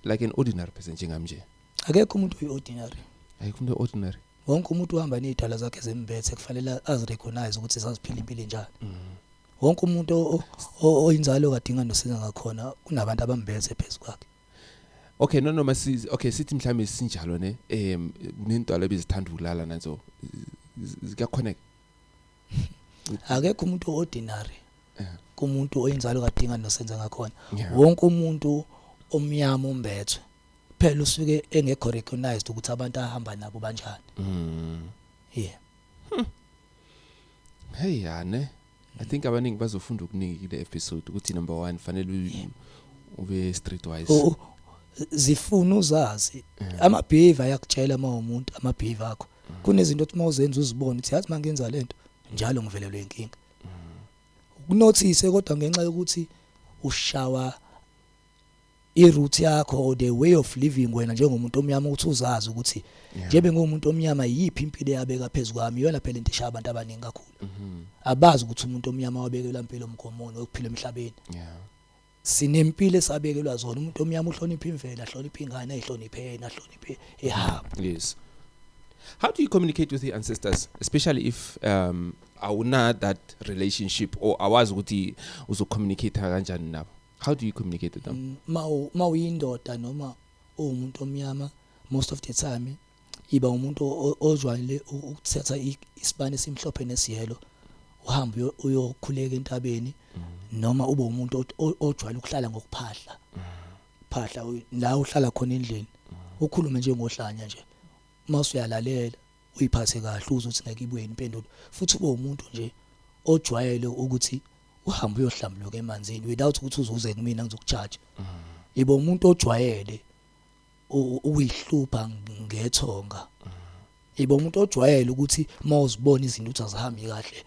like an ordinary person njengami nje akekho umuntu oyi-ordinary ayikho umuntu ordinary wonke umuntu uhamba nezidala zakhe zembethe kufanele azirecognize ukuthi saziphila impilo enjani wonke umuntu oyinzalo kadinga nosenza ngakhona kunabantu abambethe phezulu kwakhe okay noma sithi mhlawumbe sinjalo ne nentwala ebezithanda ukulala nazo ziyaconnect akekho umuntu ordinary kumuntu oyinzalo kadinga nosenza ngakhona wonke umuntu omnyama umbethe phela usuke engekho recognized ukuthi abantu ahamba nabo banjani yeah hey yane I think abaningi bazofunda ukuningi kule episode ukuthi number 1 fanele ube streetwise zifuna uzazi ama behavior yakutshela umuntu ama behavior akho kunezinto othi mawuzenza uzibone uthi yazi mangenza lento njalo ngivelelwe inkinga ukunothise kodwa ngenxa yokuthi ushawa iroute yakho or the way of living wena njengomuntu omnyama ukuthi uzazi ukuthi njebe ngomuntu omnyama yiphi impilo yabeka phezulu kwami yona phela into eshaya abantu abaningi kakhulu abazi ukuthi umuntu omnyama wabekelwa impilo omkhomoni okuphila emhlabeni sinempilo esabekelwa zona umuntu omnyama uhlonipha imvelo ahlonipha ingane ayihloniphe yena ahloniphe ehamba yes how do you communicate with your ancestors especially if awuna that relationship or awazi ukuthi uzocommunicate kanjani nabo how do you communicate with them mawuyindoda noma umuntu omnyama most of the time iba umuntu ozwayele ukuthatha isibani esimhlophe nesiyelo uhamba uyokhuleka entabeni noma ube umuntu ojwayele ukuhlala ngokuphahla phahla la uhlala khona endlini ukhulume njengohlanya nje mawusuyalalela uyiphathe kahle uzothi ngeke ibuye impendulo futhi ube umuntu nje ojwayele ukuthi uhamba uyohlambuluka emanzini without ukuthi uzuze kumina ngizokucharge ibo umuntu ojwayele uyihlupha ngethonga ibo umuntu ojwayele ukuthi mawuzibona izinto uthi azihambi kahle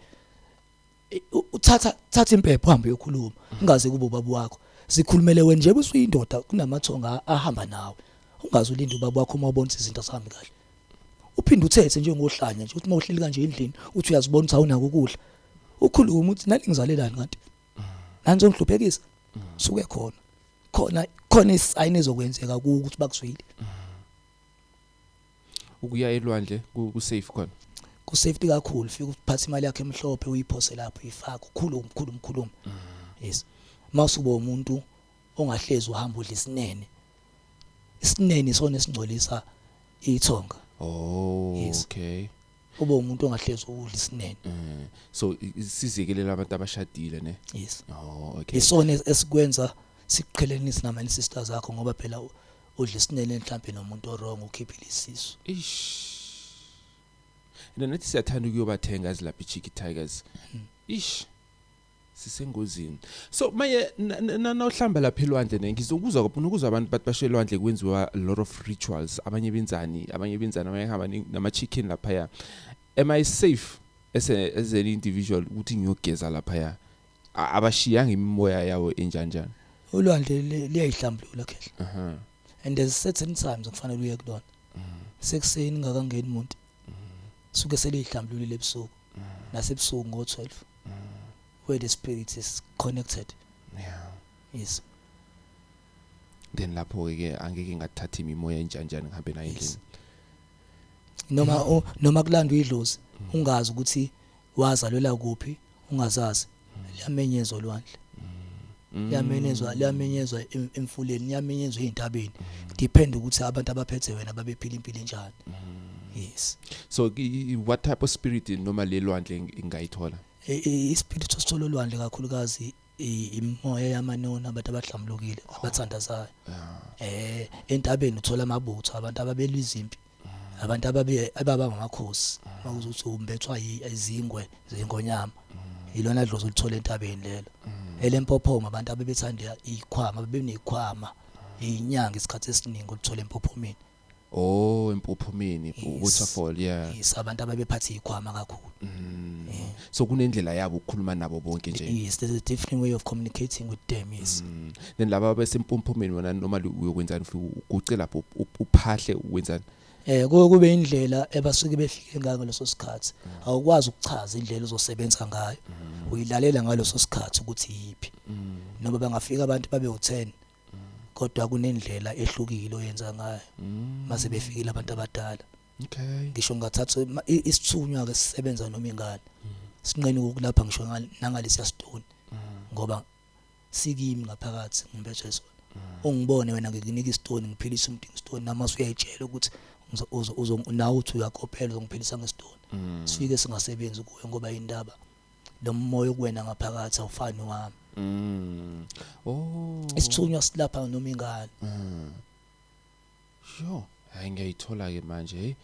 uthatha impepho uhambe uyokhuluma ungaze kube ubaba wakho sikhulumele wena nje bese uyindoda kunamathonga ahamba nawe ungaze ulinde ubaba wakho mawubona izinto azihambi kahle uphinde uthethe njengohlanya nje uthi mawuhleli kanje endlini uthi uyazibona ukuthi awunako ukudla ukhuluma uthi nani ngizalelani kanti nani ngihluphekisa suke khona isayini ezokwenzeka ukuthi bakuzwile ukuya elwandle ku safe khona ku safety kakhulu fika uphatha imali yakhe emhlophe uyiphose lapho uyifaka ukhuluma yes mawusubo umuntu ongahlezi uhamba udla isinene isona esingcolisa ithonga yes. Okay ube umuntu ongahlezi udla isinene so sizekelela abantu abashadile ne yes okay isona esikwenza siqhelenise nama sisters zakho ngoba phela udla isinene mhlambe nomuntu wrong ukhiphile isisu nathi siyathanda ukuyobathenga ezilapha iChicky Tigers sisengozini. So maye nawuhlamba lapha elwandle ngizokuzwa ukuzwa abantu bathi bashe elwandle kwenziwa a lot of rituals, abanye benzani abahamba nama chicken lapha ya. Am I safe as an individual ukuthi ngiyogeza lapha ya? Abashiyanga imimoya yawo enjanjani. Ulwandle liyayihlambulula khehla. And there's certain times okufanele uye kulona. Sekuseni ngakangeni umuntu. Suke selihlambulule ebusuku. Nasebusuku ngo12. Where the spirit is connected. Yeah. Yes. Then lapho ke angeke ngathatha imimoya enjanjani ngihambe nayo endlini. Noma kulandwa idlozi ungazi ukuthi wazalwela kuphi, ungazazi. Liyamenyezwa olwandle. Liyamenyezwa emfuleni, liyamenyezwa ezintabeni. Depend ukuthi abantu abaphethe wena babephila impilo enjani. Yes. So what type of spirit normally elwandle ingayithola? Ispirit osithola olwandle kakhulukazi imoya yamanona abantu abahlambulukile abathandazayo. Entabeni uthola amabutho abantu ababelwa izimpi. Abantu ababa ngamakhosi makuzothi umbethwa izingwe zengonyama. Ilona dlozi ulithola entabeni lelo. Elempophoma abantu abebethanda ikhwama, abebenekhwama. Inyanga isikhathi esiningi ulithola empophomeni. Oh, empophomeni, waterfall, yeah. Yes, abantu ababephatha ikhwama kakhulu. So kunendlela yabo ukukhuluma nabo bonke nje. Yes, there's a different way of communicating with them, yes. Then laba besempophomeni wena normally uyokwenzani uguce lapho uphahle wenzani? Kube indlela ebasuke befike ngayo leso sikhathi. Awukwazi ukuchaza indlela ozosebenza ngayo. Uyilalela ngaleso sikhathi ukuthi yipi. Noma bangafika abantu babe u10 kodwa kunendlela ehlukile oyenza ngayo. Mase befikile abantu abadala. Okay. Ngisho ngathatha isithunywa ke sisebenza noma ingane. Sinqeni ukulapha ngisho nangalesiya stone. Ngoba sikimi ngaphakathi ngibethe sona. Ungibone wena ngikunika istone ngiphilisa umuntu ngestone namase uyayitshela ukuthi nawe uthi uyakophela uzongiphilisa ngestone. Sifike singasebenzi kuwe ngoba indaba lo moya kuwena ngaphakathi awufani wami. Oh. Isithunywa silapha noma ingane. Sure. Ngiyayithola ke manje.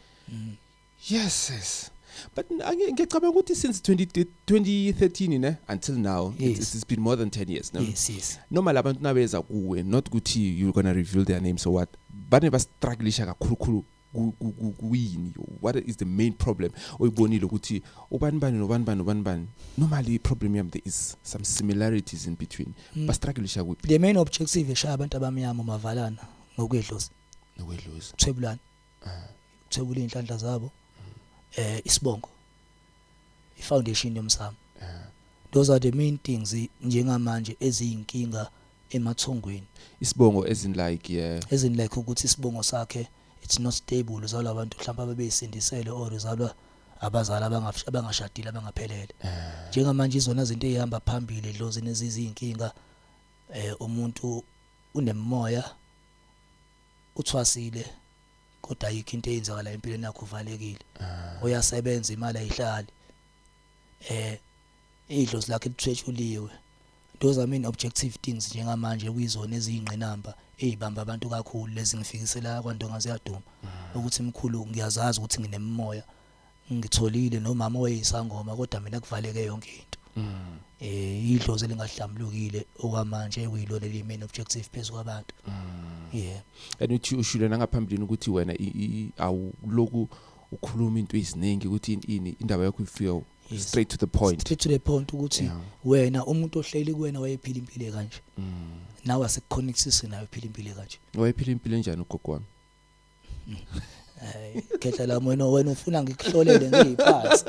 Yes. But ngicabanga ukuthi since 2013 ne until now it's been more than 10 years now. Yes. Noma labantu nabeza kuwe not ukuthi you're going to reveal their names or what. Bane ba struggleisha kakhulu kuyini. What is the main problem? Oyibonile ukuthi ubani normally problem yam there is some similarities in between. Ba struggleisha kuphi? The main objective eshaya abantu abamnyama mavalana ngokwedlozi. Thebulana. Thebula inhlanhla zabo. Isibongo. Ifoundation yomsamo. Those are the main things njengamanje eziyinkinga emathongweni. Isibongo as in like ukuthi isibongo sakhe it's not stable uzalwa abantu mhlawumbe abebesindisele or uzalwa abazali abangashadile abangaphelele. Njengamanje izona izinto ezihamba phambili dlozi nezizinkinga umuntu unemoya uthwasile kodwa ayikho into eyenzakala empilweni yakho uvalekile. Uyasebenza imali ayihlali. Idlozi lakhe lithwetshuliwe. Those are main objective things njengamanje kuyizona eziyingqinamba ezibamba abantu kakhulu lezi ngifikisela kwaNdonga ziyaduma ukuthi mkhulu ngiyazazi ukuthi nginemoya ngitholile nomama oyisangoma kodwa mina kuvaleke yonke into. Idlozi elingahlambulukile okwamanje kuyilona le main objective phezulu kwabantu. Yeah. And ushule nangaphambili ukuthi wena awuloku ukhuluma into eziningi ukuthi indaba yakho ifika straight to the point. Straight to the point ukuthi wena umuntu ohleli kuwena wayephila impilo kanje. Nawe asekuconnectisi nawe phila impilo kanje. Wayephila impilo enjani ugogo wami? Khehla la wena ufuna ngikuhlolele ngiziphansi.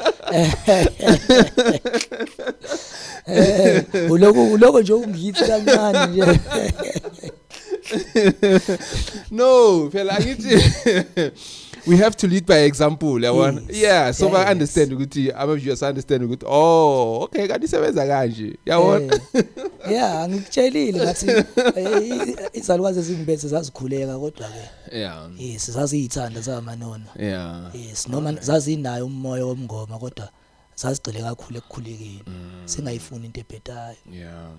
Uloko nje ungiyithi kancane nje. No, phela angithi we have to lead by example. Yeah, so I understand ukuthi ama-viewers understand ukuthi okay kanti isebenza kanje. Yabona? Yeah, ngikutshelile ngathi izalukwazi ezimbethe zazikhuleka kodwa ke. Yeah. Yes, zaziyithanda zamanona. Yeah. Yes, noma zazinayo umoya womngoma kodwa zazigcile kakhulu ekukhulekeni. Singayifuni into ebhedayo. Yeah.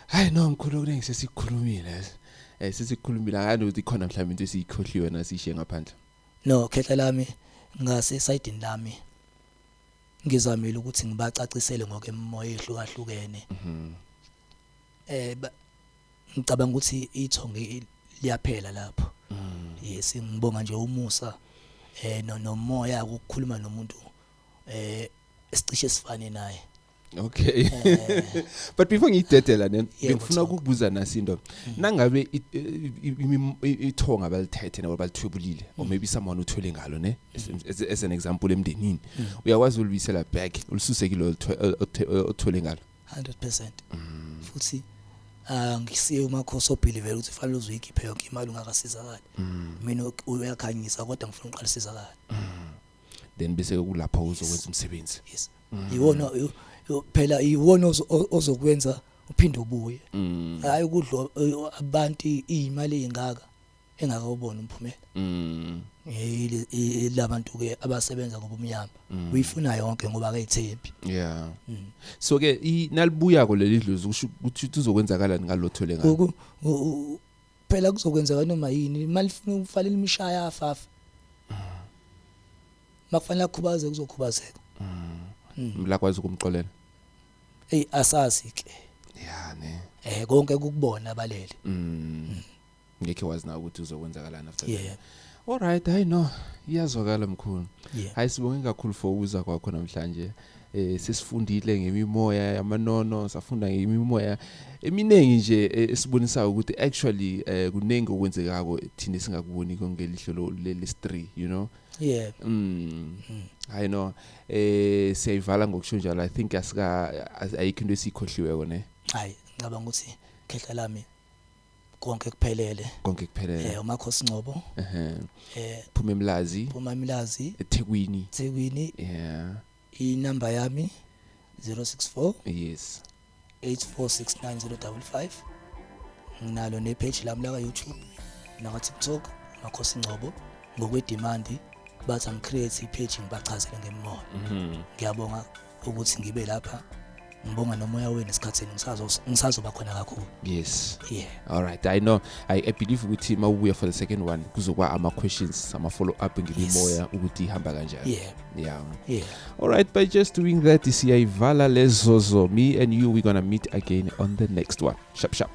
Hayi no mkhulu kuningi sesikhulumile. Sesikhulumile ngani ukuthi khona mhlawumbe into esiyikhohliwe nasishiye ngaphandle. No, khehla lami ngase side lami ngizamile ukuthi ngibacacisele ngokwemoya ehlukahlukene ngicabanga ukuthi ithonge liyaphela lapho yes ngibonga nje umusa nomoya ukukhuluma nomuntu esicishe sifane naye. Okay. But before ngidedela ngifuna ukukubuza nasindo nangabe ithonga balithethe nabo balithwebulile or maybe someone uthwele ngalo ne as an example emndenini uyakwazi ulibisela back ulisusekile othwele ngalo 100% futhi ngisiye umakhosi obelieve ukuthi fanele uzoyikhiphe yonke imali ungakasizakala mina uyakhanyisa kodwa ngifuna uqala isizakala then bese kulapho uzokwenza umsebenzi. Yes iwona phela iwona ozokwenza uphinde ubuye hayi ukudlo abantu imali engaka engakawubona umphumela labantu ke abasebenza ngobumnyama uyifuna yonke ngoba akayithembi. Yeah so ke nalibuya ko leli dlozi ukuthi uzokwenzakalani ngalothole ngalo phela kuzokwenzeka noma yini imali ifuna ukufalela imishaya afafa makufanele akhubaze kuzokhubazeka mlakwazi ukumxolela asazi ke yeah ne konke kukubona abalele ngeke wazi na ukuthi uzokwenzakalani after that. All right I know iyazwakala mkhulu yeah. Hayi sibonge kakhulu for uza kwakho namhlanje sesifundile ngemimoya yamanono safunda ngemimoya eminengi nje esibonisa ukuthi actually kunengi okwenzekako thina singakuboni kongelihlo le3 you know. Yeah. I know siyayivala ngokusho njalo I think ayikho into esikhohliweko ne. Hayi ngicabanga ukuthi khehla lami konke kuphelele umakhosi Ngcobo Phuma Mlazi eThekwini yeah inamba yami 064 yes 8469055 nginalo ne page lami la YouTube na TikTok Makhosi Ngcobo ngokwedemand bathi angicreate ipage ngibachazele ngemoya. Ngiyabonga ukuthi ngibe lapha ngibonga nomoya wenu esikhatheni ngisazoba khona kakhulu. Yes yeah all right I know I believe ukuthi mawubuya for the second one kuzokwa ama questions ama follow up ngimoya ukuthi ihamba kanjani. Yeah all right by just doing that siyayivala lezozo me and you we're going to meet again on the next one. Sharp